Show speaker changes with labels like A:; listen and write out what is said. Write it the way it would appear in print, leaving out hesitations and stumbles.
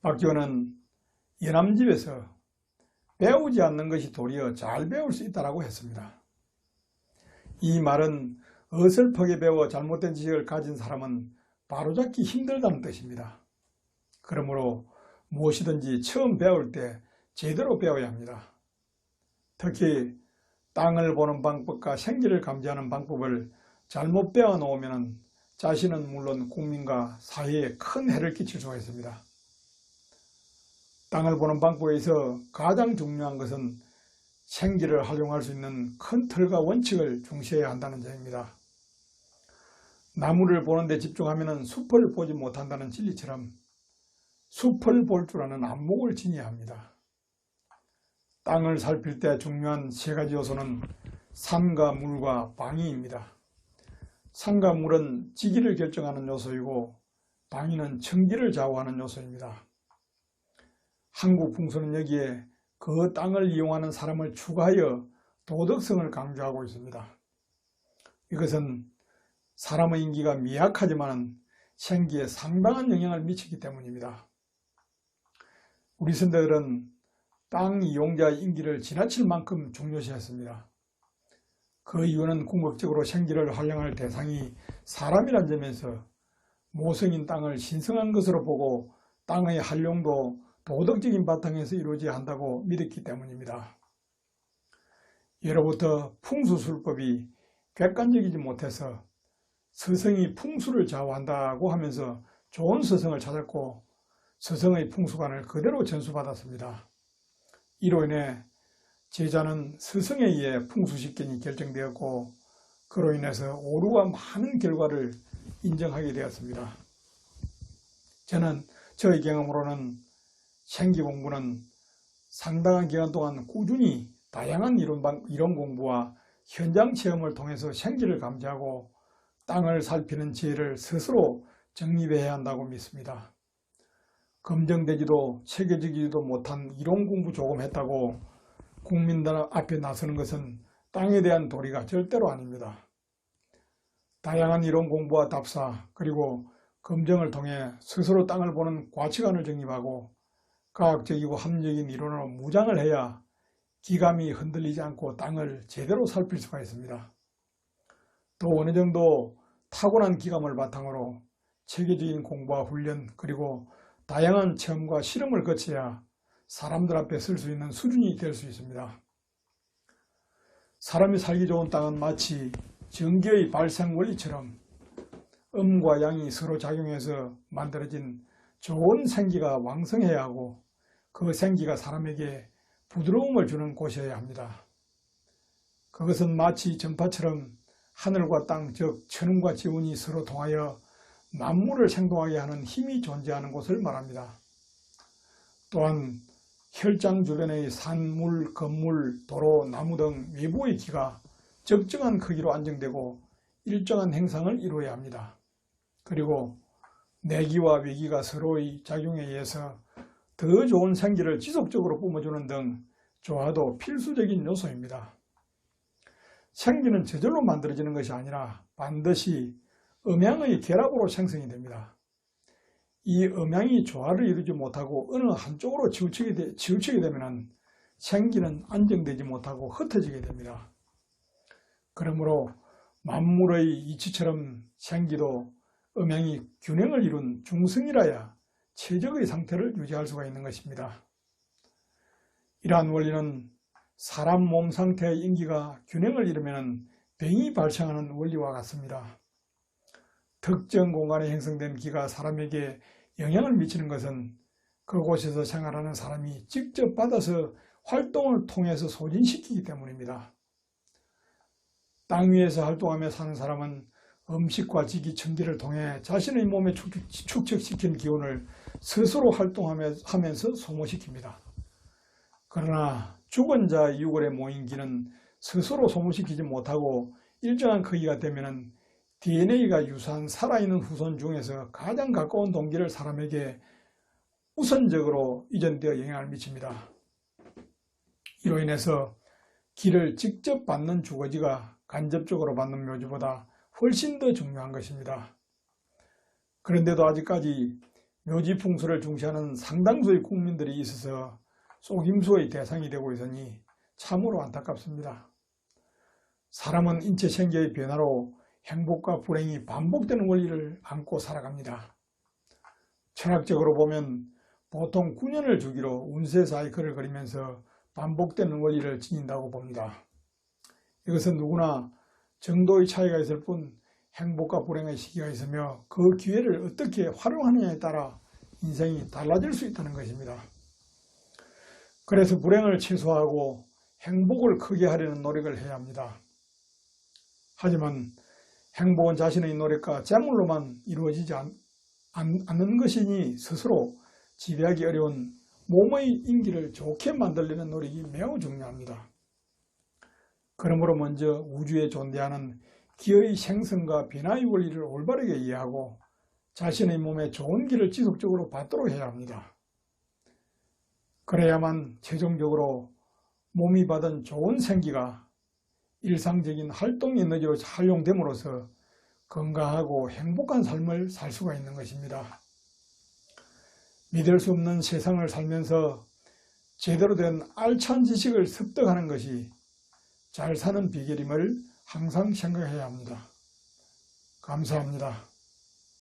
A: 박지원은 연암집에서 배우지 않는 것이 도리어 잘 배울 수 있다고 했습니다. 이 말은 어설프게 배워 잘못된 지식을 가진 사람은 바로잡기 힘들다는 뜻입니다. 그러므로 무엇이든지 처음 배울 때 제대로 배워야 합니다. 특히 땅을 보는 방법과 생기를 감지하는 방법을 잘못 배워 놓으면 자신은 물론 국민과 사회에 큰 해를 끼칠 수가 있습니다. 땅을 보는 방법에서 가장 중요한 것은 생기를 활용할 수 있는 큰 틀과 원칙을 중시해야 한다는 점입니다. 나무를 보는 데 집중하면 숲을 보지 못한다는 진리처럼 숲을 볼 줄 아는 안목을 지녀야 합니다. 땅을 살필 때 중요한 세 가지 요소는 산과 물과 방위입니다. 산과 물은 지기를 결정하는 요소이고 방위는 청기를 좌우하는 요소입니다. 한국 풍수는 여기에 그 땅을 이용하는 사람을 추구하여 도덕성을 강조하고 있습니다. 이것은 사람의 인기가 미약하지만 생기에 상당한 영향을 미치기 때문입니다. 우리 선대들은 땅 이용자의 인기를 지나칠 만큼 중요시했습니다. 그 이유는 궁극적으로 생기를 활용할 대상이 사람이란 점에서 모성인 땅을 신성한 것으로 보고 땅의 활용도 도덕적인 바탕에서 이루어져야 한다고 믿었기 때문입니다. 예로부터 풍수술법이 객관적이지 못해서 서성이 풍수를 좌우한다고 하면서 좋은 서성을 찾았고 서성의 풍수관을 그대로 전수받았습니다. 이로 인해 제자는 서성에 의해 풍수식견이 결정되었고 그로 인해서 오류와 많은 결과를 인정하게 되었습니다. 저는 저의 경험으로는 생기 공부는 상당한 기간 동안 꾸준히 다양한 이론 공부와 현장 체험을 통해서 생기를 감지하고 땅을 살피는 지혜를 스스로 정립해야 한다고 믿습니다. 검증되지도 체계적이지도 못한 이론 공부 조금 했다고 국민들 앞에 나서는 것은 땅에 대한 도리가 절대로 아닙니다. 다양한 이론 공부와 답사 그리고 검증을 통해 스스로 땅을 보는 가치관을 정립하고 과학적이고 합리적인 이론으로 무장을 해야 기감이 흔들리지 않고 땅을 제대로 살필 수가 있습니다. 또 어느 정도 타고난 기감을 바탕으로 체계적인 공부와 훈련 그리고 다양한 체험과 실험을 거쳐야 사람들 앞에 설 수 있는 수준이 될 수 있습니다. 사람이 살기 좋은 땅은 마치 전기의 발생 원리처럼 음과 양이 서로 작용해서 만들어진 좋은 생기가 왕성해야 하고 그 생기가 사람에게 부드러움을 주는 곳이어야 합니다. 그것은 마치 전파처럼 하늘과 땅, 즉 천운과 지운이 서로 통하여 만물을 생동하게 하는 힘이 존재하는 곳을 말합니다. 또한 혈장 주변의 산, 물, 건물, 도로, 나무 등 외부의 기가 적정한 크기로 안정되고 일정한 행상을 이루어야 합니다. 그리고 내기와 외기가 서로의 작용에 의해서 더 좋은 생기를 지속적으로 뿜어주는 등 조화도 필수적인 요소입니다. 생기는 저절로 만들어지는 것이 아니라 반드시 음양의 결합으로 생성이 됩니다. 이 음양이 조화를 이루지 못하고 어느 한쪽으로 치우치게 되면 생기는 안정되지 못하고 흩어지게 됩니다. 그러므로 만물의 이치처럼 생기도 음양이 균형을 이룬 중성이라야 최적의 상태를 유지할 수가 있는 것입니다. 이러한 원리는 사람 몸 상태의 인기가 균형을 이루면 병이 발생하는 원리와 같습니다. 특정 공간에 형성된 기가 사람에게 영향을 미치는 것은 그곳에서 생활하는 사람이 직접 받아서 활동을 통해서 소진시키기 때문입니다. 땅 위에서 활동하며 사는 사람은 음식과 지기, 청기를 통해 자신의 몸에 축적시킨 기운을 스스로 활동하면서 소모시킵니다. 그러나 죽은 자 유골에 모인 기는 스스로 소모시키지 못하고 일정한 크기가 되면 DNA가 유사한 살아있는 후손 중에서 가장 가까운 동기를 사람에게 우선적으로 이전되어 영향을 미칩니다. 이로 인해서 기를 직접 받는 주거지가 간접적으로 받는 묘지보다 훨씬 더 중요한 것입니다. 그런데도 아직까지 묘지 풍수를 중시하는 상당수의 국민들이 있어서 속임수의 대상이 되고 있으니 참으로 안타깝습니다. 사람은 인체 생계의 변화로 행복과 불행이 반복되는 원리를 안고 살아갑니다. 철학적으로 보면 보통 9년을 주기로 운세 사이클을 그리면서 반복되는 원리를 지닌다고 봅니다. 이것은 누구나 정도의 차이가 있을 뿐 행복과 불행의 시기가 있으며 그 기회를 어떻게 활용하느냐에 따라 인생이 달라질 수 있다는 것입니다. 그래서 불행을 최소화하고 행복을 크게 하려는 노력을 해야 합니다. 하지만 행복은 자신의 노력과 재물로만 이루어지지 않는 것이니 스스로 지배하기 어려운 몸의 인기를 좋게 만들려는 노력이 매우 중요합니다. 그러므로 먼저 우주에 존재하는 기의 생성과 변화의 원리를 올바르게 이해하고 자신의 몸에 좋은 기를 지속적으로 받도록 해야 합니다. 그래야만 최종적으로 몸이 받은 좋은 생기가 일상적인 활동 에너지로 활용됨으로써 건강하고 행복한 삶을 살 수가 있는 것입니다. 믿을 수 없는 세상을 살면서 제대로 된 알찬 지식을 습득하는 것이 잘 사는 비결임을 항상 생각해야 합니다. 감사합니다.